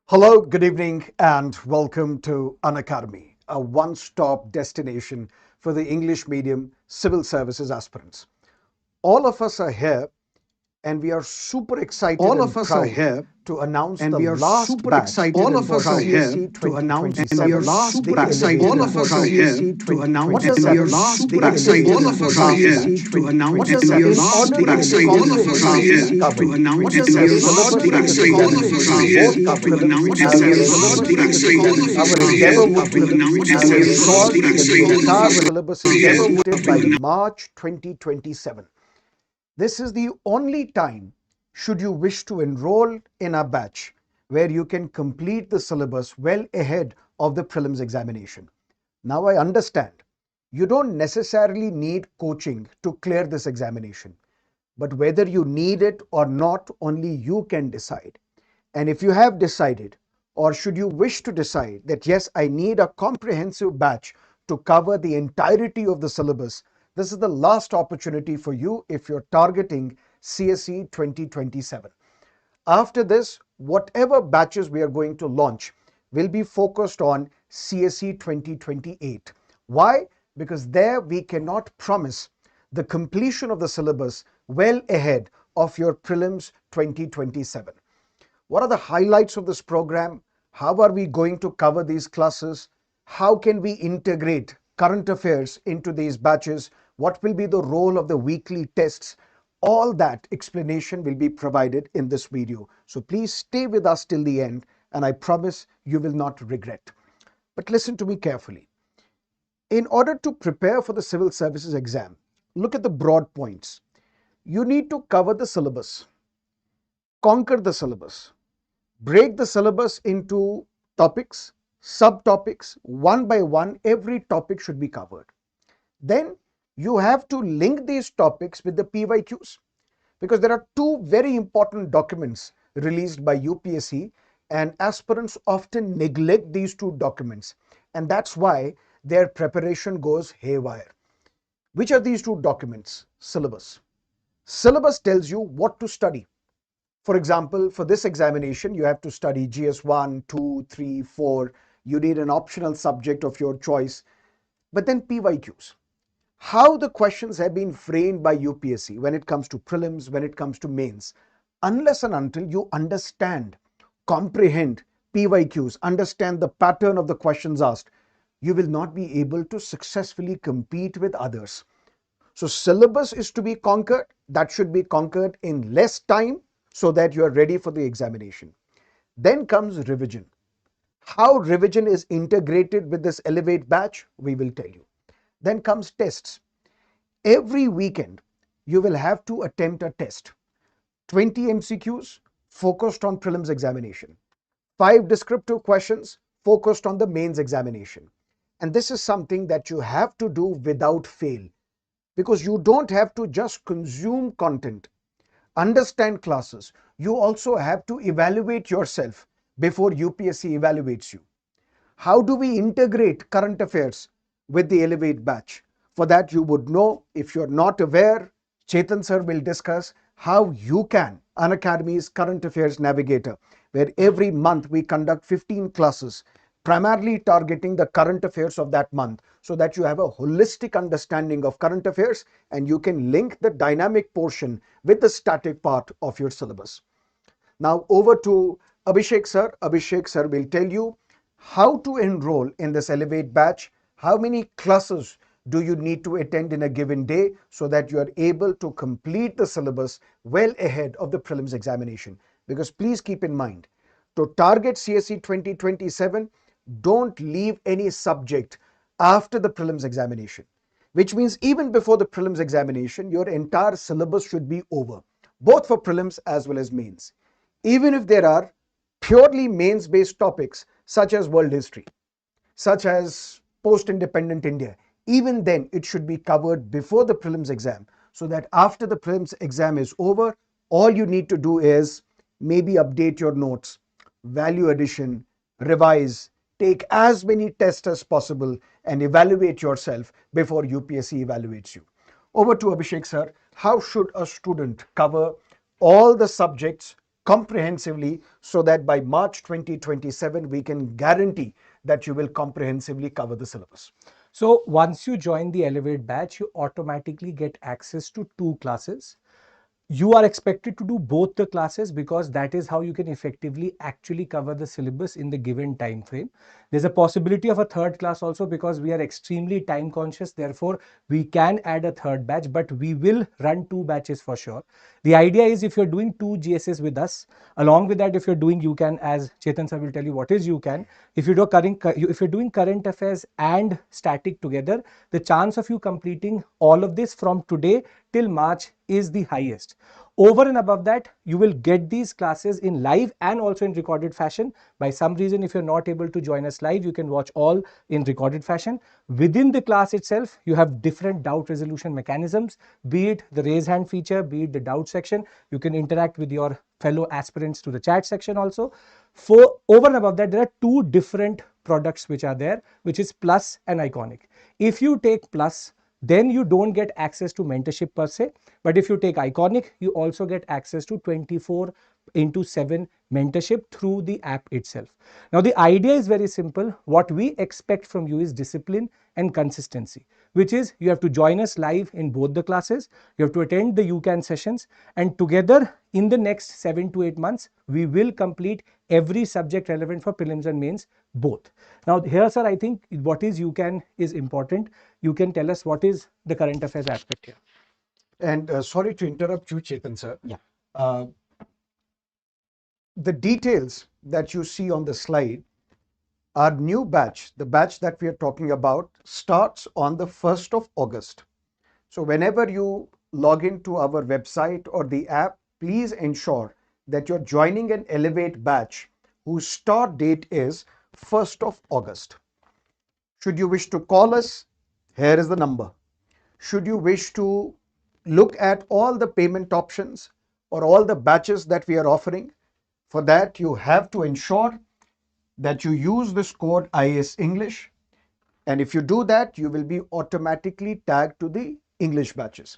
Hello, good evening, and welcome to Unacademy, a one-stop destination for the English medium civil services aspirants. All of us are here, and we are super excited All and of us are proud here to announce and the we are last super batch excited and for proud CSE to announce and we are 2027, super the excited elevated and batch. proud CSE to announce What does and we that are mean? super The excited elevated and proud CSE to announce What and does we that? are In order super to excited and proud comprehensively cover, to announce what and does we that are syllabus super for this excited and examination, proud both for to prelims announce and as we are well as mains? super excited and Our proud endeavor would to be announce and to we are ensure super that the excited entire and syllabus is completed by March 2027. This is the only time, should you wish to enroll in a batch, where you can complete the syllabus well ahead of the prelims examination. Now, I understand you don't necessarily need coaching to clear this examination, but whether you need it or not, only you can decide. And if you have decided, or should you wish to decide that yes, I need a comprehensive batch to cover the entirety of the syllabus, this is the last opportunity for you if you're targeting CSE 2027. After this, whatever batches we are going to launch will be focused on CSE 2028. Why? Because there we cannot promise the completion of the syllabus well ahead of your prelims 2027. What are the highlights of this program? How are we going to cover these classes? How can we integrate current affairs into these batches? What will be the role of the weekly tests? All that explanation will be provided in this video. So please stay with us till the end, and I promise you will not regret. But listen to me carefully. In order to prepare for the civil services exam, look at the broad points. You need to cover the syllabus, conquer the syllabus, break the syllabus into topics, subtopics, one by one. Every topic should be covered. Then you have to link these topics with the PYQs, because there are two very important documents released by UPSC, and aspirants often neglect these two documents, and that's why their preparation goes haywire. Which are these two documents? Syllabus. Syllabus tells you what to study. For example, for this examination, you have to study GS1, 2, 3, 4. You need an optional subject of your choice. But then PYQs. How the questions have been framed by UPSC when it comes to prelims, when it comes to mains. Unless and until you understand, comprehend PYQs, understand the pattern of the questions asked, you will not be able to successfully compete with others. So syllabus is to be conquered. That should be conquered in less time so that you are ready for the examination. Then comes revision. How revision is integrated with this Elevate batch, we will tell you. Then comes tests. Every weekend, you will have to attempt a test. 20 MCQs focused on prelims examination. 5 descriptive questions focused on the mains examination. And this is something that you have to do without fail, because you don't have to just consume content, understand classes. You also have to evaluate yourself before UPSC evaluates you. How do we integrate current affairs with the Elevate batch? For that, you would know, if you're not aware, Chetan sir will discuss how UKAN, Unacademy's current affairs navigator, where every month we conduct 15 classes, primarily targeting the current affairs of that month, so that you have a holistic understanding of current affairs and you can link the dynamic portion with the static part of your syllabus. Now over to Abhishek sir. Abhishek sir will tell you how to enroll in this Elevate batch, how many classes do you need to attend in a given day so that you are able to complete the syllabus well ahead of the prelims examination. Because please keep in mind, to target CSE 2027, don't leave any subject after the prelims examination, which means even before the prelims examination, your entire syllabus should be over, both for prelims as well as mains. Even if there are purely mains based topics such as world history, such as post independent India, even then it should be covered before the prelims exam, so that after the prelims exam is over, all you need to do is maybe update your notes, value addition, revise, take as many tests as possible, and evaluate yourself before UPSC evaluates you. Over to Abhishek sir. How should a student cover all the subjects comprehensively, so that by March 2027 we can guarantee that you will comprehensively cover the syllabus. So once you join the Elevate batch, you automatically get access to 2 classes. You are expected to do both the classes because that is how you can effectively actually cover the syllabus in the given time frame. There's a possibility of a third class also because we are extremely time conscious. Therefore, we can add a third batch, but we will run 2 batches for sure. The idea is if you're doing 2 GSs with us, along with that, if you're doing UKAN, as Chetan sir will tell you what is UKAN, if you're doing current affairs and static together, the chance of you completing all of this from today till March is the highest. Over and above that, you will get these classes in live and also in recorded fashion. By some reason, if you're not able to join us live, you can watch all in recorded fashion. Within the class itself, you have different doubt resolution mechanisms, be it the raise hand feature, be it the doubt section. You can interact with your fellow aspirants to the chat section also. For over and above that, there are 2 different products which are there, which is Plus and Iconic. If you take Plus, then you don't get access to mentorship per se. But if you take Iconic, you also get access to 24/7 mentorship through the app itself. Now, the idea is very simple. What we expect from you is discipline and consistency, which is you have to join us live in both the classes. You have to attend the UCAN sessions, and together in the next 7 to 8 months, we will complete every subject relevant for prelims and mains both. Now, here, sir, I think what is UCAN is important. You can tell us what is the current affairs aspect here. And sorry to interrupt you, Chetan sir. Yeah. The details that you see on the slide, our new batch, the batch that we are talking about, starts on the 1st of August. So whenever you log into our website or the app, please ensure that you're joining an Elevate batch whose start date is 1st of August. Should you wish to call us, here is the number. Should you wish to look at all the payment options or all the batches that we are offering, for that you have to ensure that you use this code IAS English. And if you do that, you will be automatically tagged to the English batches,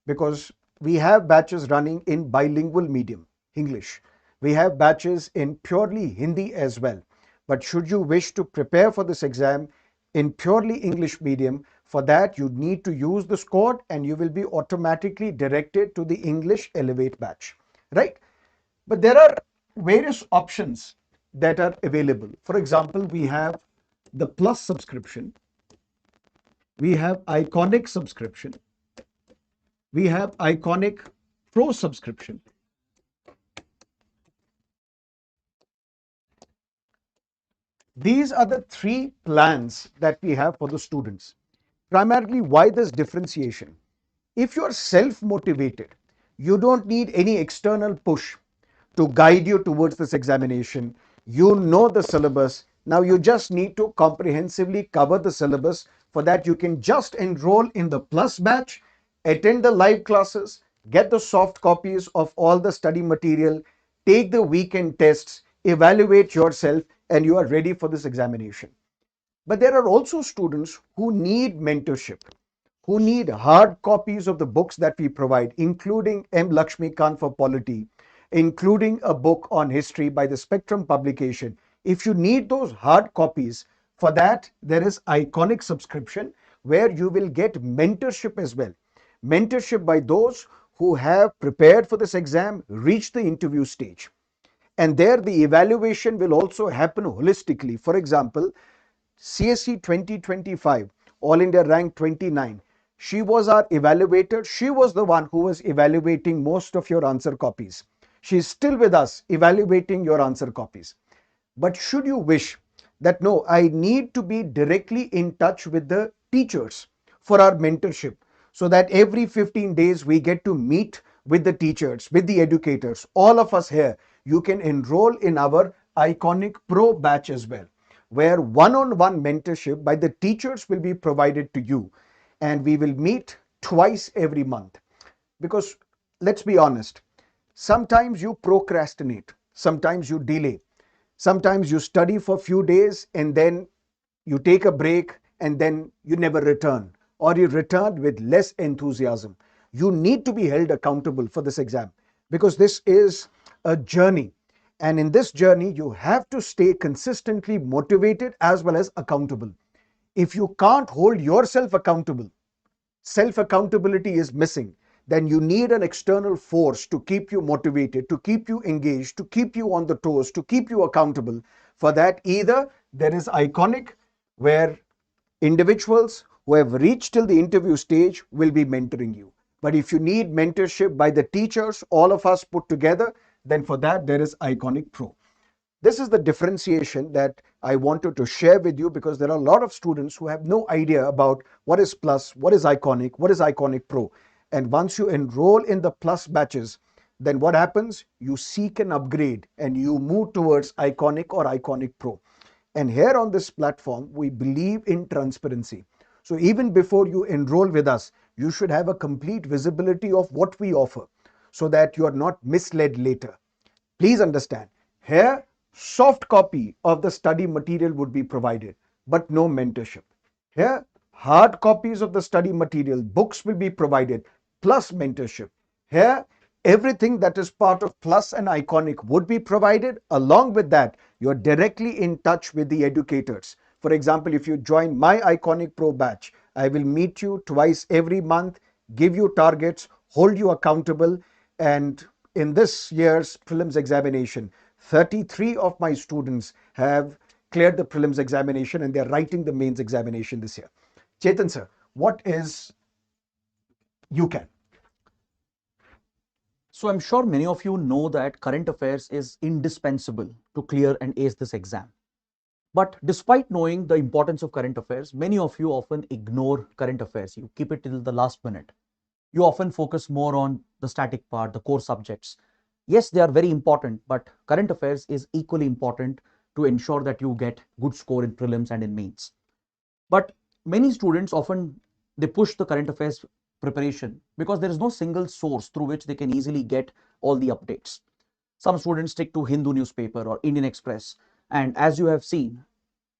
because we have batches running in bilingual medium, English. We have batches in purely Hindi as well. But should you wish to prepare for this exam in purely English medium, for that you need to use this code and you will be automatically directed to the English Elevate batch, right? But there are various options that are available. For example, we have the Plus subscription, we have Iconic subscription, we have Iconic Pro subscription. These are the 3 plans that we have for the students. Primarily, why this differentiation? If you are self-motivated, you don't need any external push to guide you towards this examination. You know the syllabus. Now you just need to comprehensively cover the syllabus. For that, you can just enroll in the Plus batch, attend the live classes, get the soft copies of all the study material, take the weekend tests, evaluate yourself, and you are ready for this examination. But there are also students who need mentorship, who need hard copies of the books that we provide, including M. Lakshmikant for Polity, including a book on history by the Spectrum publication. If you need those hard copies, for that, there is Iconic subscription where you will get mentorship as well. Mentorship by those who have prepared for this exam, reached the interview stage. And there the evaluation will also happen holistically. For example, CSE 2025, All India rank 29. She was our evaluator. She was the one who was evaluating most of your answer copies. She is still with us evaluating your answer copies. But should you wish that, no, I need to be directly in touch with the teachers for our mentorship, so that every 15 days we get to meet with the teachers, with the educators, all of us here, you can enroll in our Iconic Pro batch as well, where one-on-one mentorship by the teachers will be provided to you, and we will meet twice every month. Because let's be honest, sometimes you procrastinate, sometimes you delay, sometimes you study for a few days and then you take a break and then you never return, or you return with less enthusiasm. You need to be held accountable for this exam, because this is a journey. And in this journey, you have to stay consistently motivated as well as accountable. If you can't hold yourself accountable, self accountability is missing, then you need an external force to keep you motivated, to keep you engaged, to keep you on the toes, to keep you accountable. For that, either there is Iconic, where individuals who have reached till the interview stage will be mentoring you. But if you need mentorship by the teachers, all of us put together, then for that there is Iconic Pro. This is the differentiation that I wanted to share with you, because there are a lot of students who have no idea about what is Plus, what is Iconic, what is Iconic Pro. And once you enroll in the Plus batches, then what happens? You seek an upgrade and you move towards Iconic or Iconic Pro. And here on this platform, we believe in transparency. So even before you enroll with us, you should have a complete visibility of what we offer so that you are not misled later. Please understand, here, soft copy of the study material would be provided, but no mentorship. Here, hard copies of the study material, books will be provided, plus mentorship. Here, everything that is part of Plus and Iconic would be provided. Along with that, you're directly in touch with the educators. For example, if you join my Iconic Pro batch, I will meet you twice every month, give you targets, hold you accountable. And in this year's prelims examination, 33 of my students have cleared the prelims examination and they're writing the mains examination this year. Chetan sir, what is UKAN? So I'm sure many of you know that current affairs is indispensable to clear and ace this exam. But despite knowing the importance of current affairs, many of you often ignore current affairs. You keep it till the last minute. You often focus more on the static part, the core subjects. Yes, they are very important, but current affairs is equally important to ensure that you get good score in prelims and in mains. But many students often, they push the current affairs preparation because there is no single source through which they can easily get all the updates. Some students stick to Hindu newspaper or Indian Express, and as you have seen,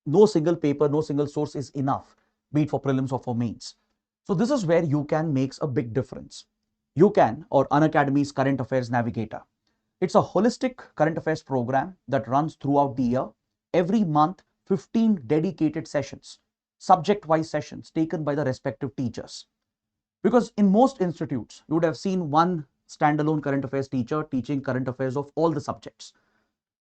no single paper, no single source is enough, be it for prelims or for mains. So this is where UKAN makes a big difference. UKAN, or Unacademy's Current Affairs Navigator. It's a holistic current affairs program that runs throughout the year. Every month, 15 dedicated sessions, subject-wise sessions taken by the respective teachers. Because in most institutes, you would have seen one standalone current affairs teacher teaching current affairs of all the subjects.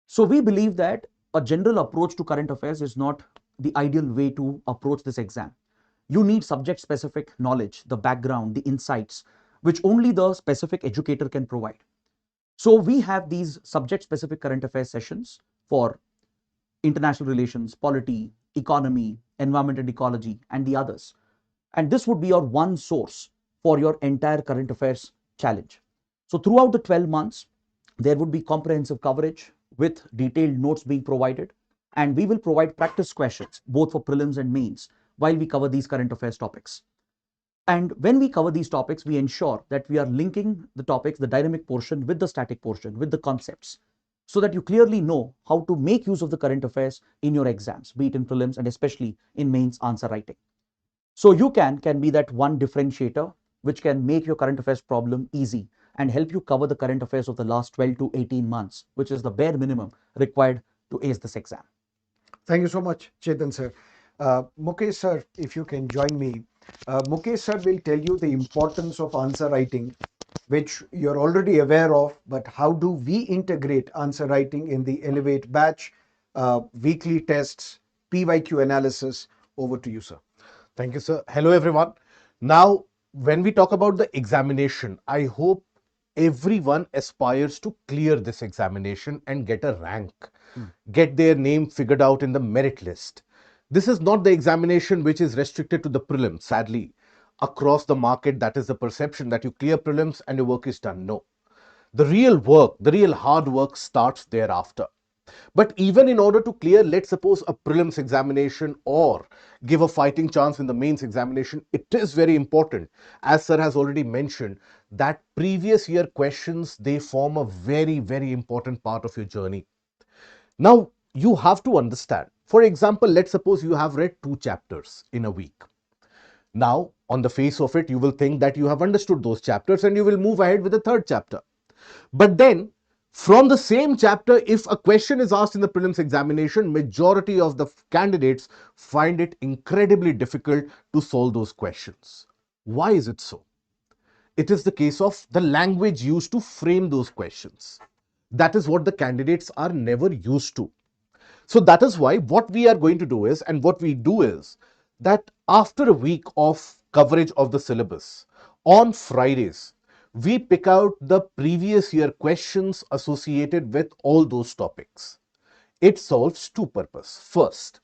So we believe that a general approach to current affairs is not the ideal way to approach this exam. You need subject-specific knowledge, the background, the insights, which only the specific educator can provide. So we have these subject-specific current affairs sessions for international relations, polity, economy, environment and ecology, and the others. And this would be your one source for your entire current affairs challenge. So throughout the 12 months, there would be comprehensive coverage with detailed notes being provided. And we will provide practice questions, both for prelims and mains, while we cover these current affairs topics. And when we cover these topics, we ensure that we are linking the topics, the dynamic portion with the static portion, with the concepts, so that you clearly know how to make use of the current affairs in your exams, be it in prelims and especially in mains answer writing. So UKAN can be that one differentiator which can make your current affairs problem easy and help you cover the current affairs of the last 12 to 18 months, which is the bare minimum required to ace this exam. Thank you so much, Chetan sir. Mukesh sir, if you can join me. Mukesh sir will tell you the importance of answer writing, which you're already aware of, but how do we integrate answer writing in the Elevate batch, weekly tests, PYQ analysis? Over to you, sir. Thank you, sir. Hello, everyone. Now, when we talk about the examination, I hope everyone aspires to clear this examination and get a rank, get their name figured out in the merit list. This is not the examination which is restricted to the prelims. Sadly, across the market, that is the perception that you clear prelims and your work is done. No. The real work, the real hard work starts thereafter. But even in order to clear, let's suppose, a prelims examination or give a fighting chance in the mains examination, it is very important, as sir has already mentioned, that previous year questions, they form a very, very important part of your journey. Now, you have to understand, for example, let's suppose you have read 2 chapters in a week. Now, on the face of it, you will think that you have understood those chapters and you will move ahead with the 3rd chapter. But then, From the same chapter, if a question is asked in the prelims examination, majority of the candidates find it incredibly difficult to solve those questions. Why is it so? It is the case of the language used to frame those questions. That is what the candidates are never used to. So that is why what we are going to do is, and what we do is, that after a week of coverage of the syllabus, on Fridays, we pick out the previous year questions associated with all those topics. It solves two purposes. First,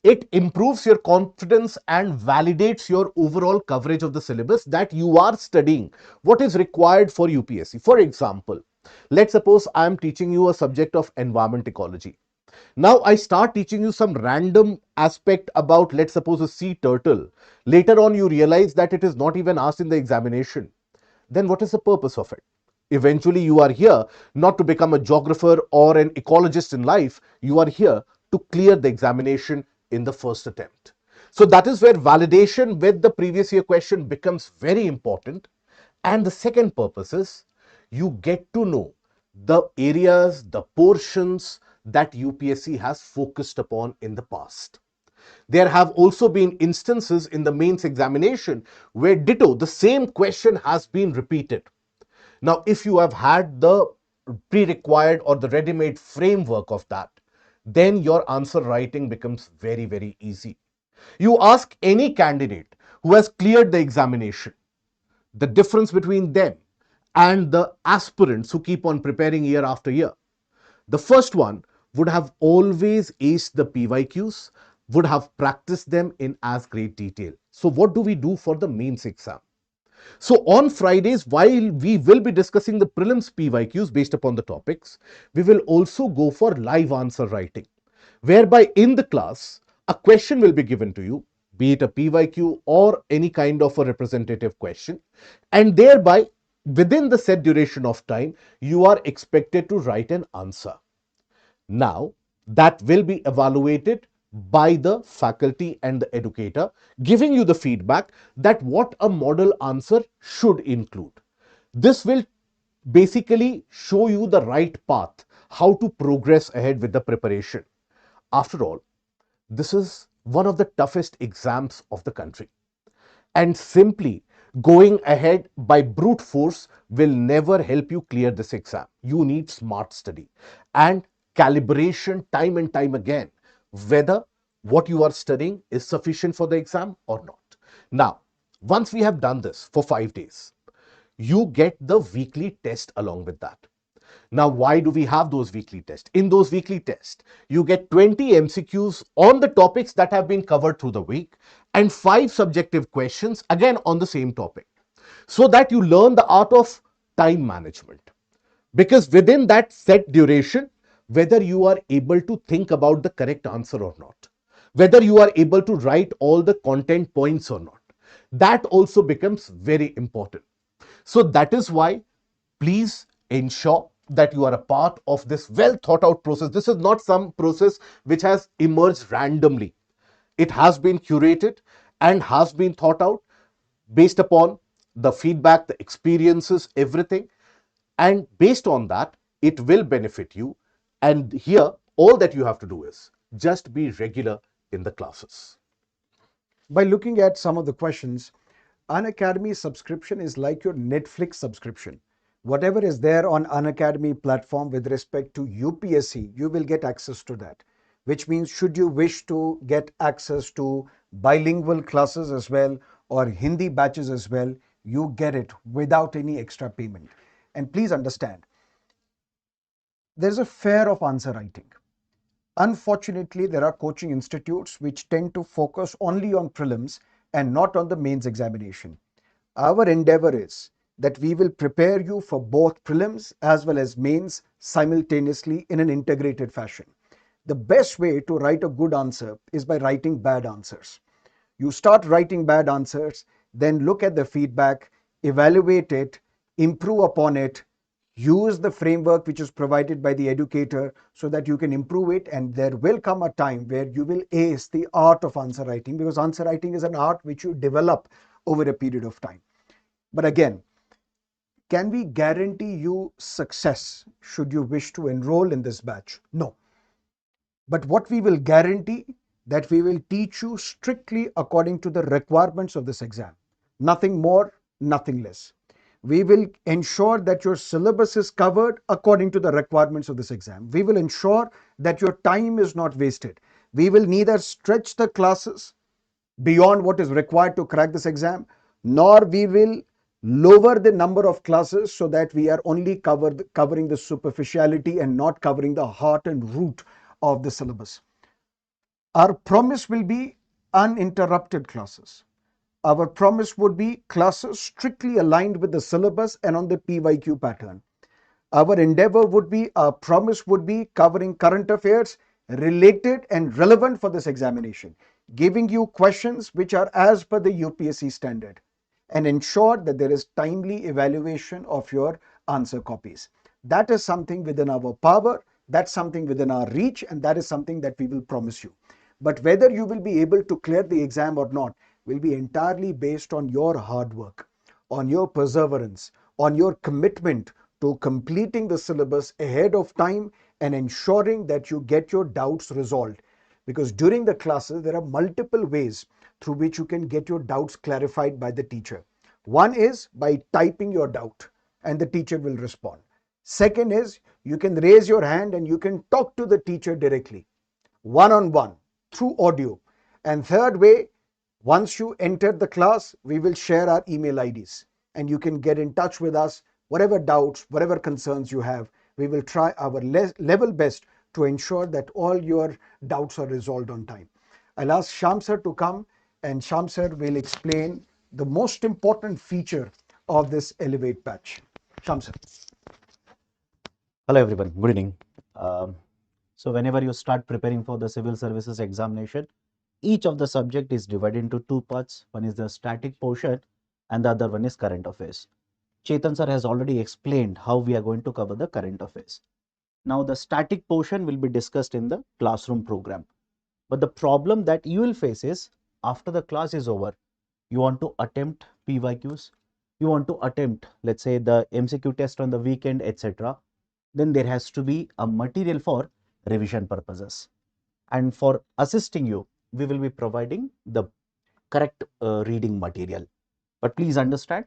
it improves your confidence and validates your overall coverage of the syllabus, that you are studying what is required for UPSC. For example, let's suppose I am teaching you a subject of environment ecology. Now I start teaching you some random aspect about, let's suppose, a sea turtle. Later on you realize that it is not even asked in the examination. Then what is the purpose of it? Eventually you are here not to become a geographer or an ecologist in life. You are here to clear the examination in the first attempt. So that is where validation with the previous year question becomes very important. And the second purpose is, you get to know the areas, the portions that UPSC has focused upon in the past. There have also been instances in the mains examination where ditto, the same question has been repeated. Now, if you have had the pre-required or the ready-made framework of that, then your answer writing becomes very, very easy. You ask any candidate who has cleared the examination, the difference between them and the aspirants who keep on preparing year after year. The first one would have always aced the PYQs, would have practiced them in as great detail. So what do we do for the mains exam? So on Fridays, while we will be discussing the prelims PYQs based upon the topics, we will also go for live answer writing, whereby in the class, a question will be given to you, be it a PYQ or any kind of a representative question, and thereby within the set duration of time, you are expected to write an answer. Now, that will be evaluated by the faculty and the educator, giving you the feedback that what a model answer should include. This will basically show you the right path, how to progress ahead with the preparation. After all, this is one of the toughest exams of the country. And simply going ahead by brute force will never help you clear this exam. You need smart study and calibration time and time again, whether what you are studying is sufficient for the exam or not. Now, once we have done this for 5 days, you get the weekly test along with that. Now, why do we have those weekly tests? In those weekly tests, you get 20 MCQs on the topics that have been covered through the week and 5 subjective questions again on the same topic, so that you learn the art of time management. Because within that set duration, whether you are able to think about the correct answer or not, whether you are able to write all the content points or not, that also becomes very important. So that is why, please ensure that you are a part of this well thought out process. This is not some process which has emerged randomly. It has been curated and has been thought out based upon the feedback, the experiences, everything. And based on that, it will benefit you. And here, all that you have to do is just be regular in the classes. By looking at some of the questions, Unacademy subscription is like your Netflix subscription. Whatever is there on Unacademy platform with respect to UPSC, you will get access to that. Which means, should you wish to get access to bilingual classes as well or Hindi batches as well, you get it without any extra payment. And please understand, there's a fear of answer writing. Unfortunately, there are coaching institutes which tend to focus only on prelims and not on the mains examination. Our endeavor is that we will prepare you for both prelims as well as mains simultaneously in an integrated fashion. The best way to write a good answer is by writing bad answers. You start writing bad answers, then look at the feedback, evaluate it, improve upon it, use the framework which is provided by the educator so that you can improve it, and there will come a time where you will ace the art of answer writing, because answer writing is an art which you develop over a period of time. But again, can we guarantee you success should you wish to enroll in this batch? No. But what we will guarantee, that we will teach you strictly according to the requirements of this exam. Nothing more, nothing less. We will ensure that your syllabus is covered according to the requirements of this exam. We will ensure that your time is not wasted. We will neither stretch the classes beyond what is required to crack this exam, nor we will lower the number of classes so that we are only covering the superficiality and not covering the heart and root of the syllabus. Our promise will be uninterrupted classes. Our promise would be classes strictly aligned with the syllabus and on the PYQ pattern. Our endeavor would be, our promise would be covering current affairs related and relevant for this examination, giving you questions which are as per the UPSC standard, and ensure that there is timely evaluation of your answer copies. That is something within our power, that's something within our reach, and that is something that we will promise you. But whether you will be able to clear the exam or not will be entirely based on your hard work, on your perseverance, on your commitment to completing the syllabus ahead of time and ensuring that you get your doubts resolved. Because during the classes, there are multiple ways through which you can get your doubts clarified by the teacher. One is by typing your doubt and the teacher will respond. Second is you can raise your hand and you can talk to the teacher directly, one-on-one, through audio. And third way, once you enter the class, we will share our email IDs and you can get in touch with us. Whatever doubts, whatever concerns you have, we will try our level best to ensure that all your doubts are resolved on time. I'll ask Sham sir to come, and Sham sir will explain the most important feature of this Elevate batch. Sham sir. Hello everyone, good evening. So whenever you start preparing for the civil services examination, each of the subject is divided into two parts. One is the static portion and the other one is current affairs. Chetan sir has already explained how we are going to cover the current affairs. Now the static portion will be discussed in the classroom program. But the problem that you will face is after the class is over, you want to attempt PYQs, you want to attempt, let's say, the MCQ test on the weekend, etc. Then there has to be a material for revision purposes. And for assisting you, we will be providing the correct reading material. But please understand,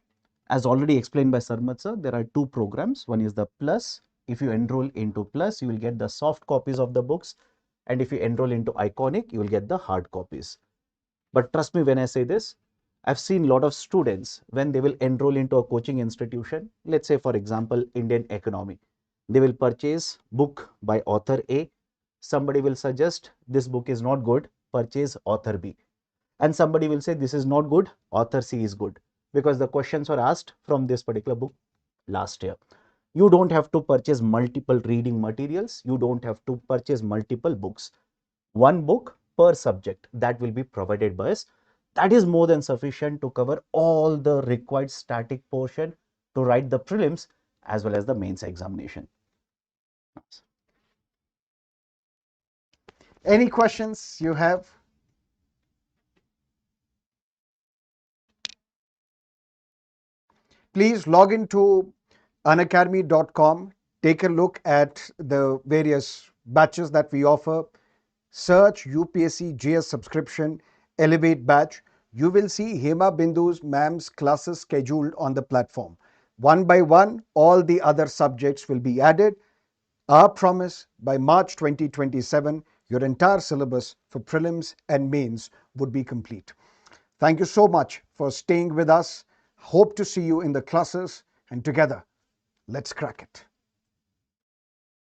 as already explained by Sarmad sir, there are two programs. One is the Plus. If you enroll into Plus, you will get the soft copies of the books. And if you enroll into Iconic, you will get the hard copies. But trust me when I say this, I've seen a lot of students when they will enroll into a coaching institution, let's say for example, Indian economy, they will purchase book by author A. Somebody will suggest this book is not good, purchase author B. And somebody will say this is not good, author C is good, because the questions were asked from this particular book last year. You don't have to purchase multiple reading materials. You don't have to purchase multiple books. One book per subject that will be provided by us. That is more than sufficient to cover all the required static portion to write the prelims as well as the mains examination. Any questions you have? Please log into unacademy.com, take a look at the various batches that we offer. Search UPSC GS subscription Elevate batch. You will see Hema Bindu's ma'am's classes scheduled on the platform. One by one, all the other subjects will be added. Our promise, by March 2027, your entire syllabus for prelims and mains would be complete. Thank you so much for staying with us. Hope to see you in the classes, and together, let's crack it.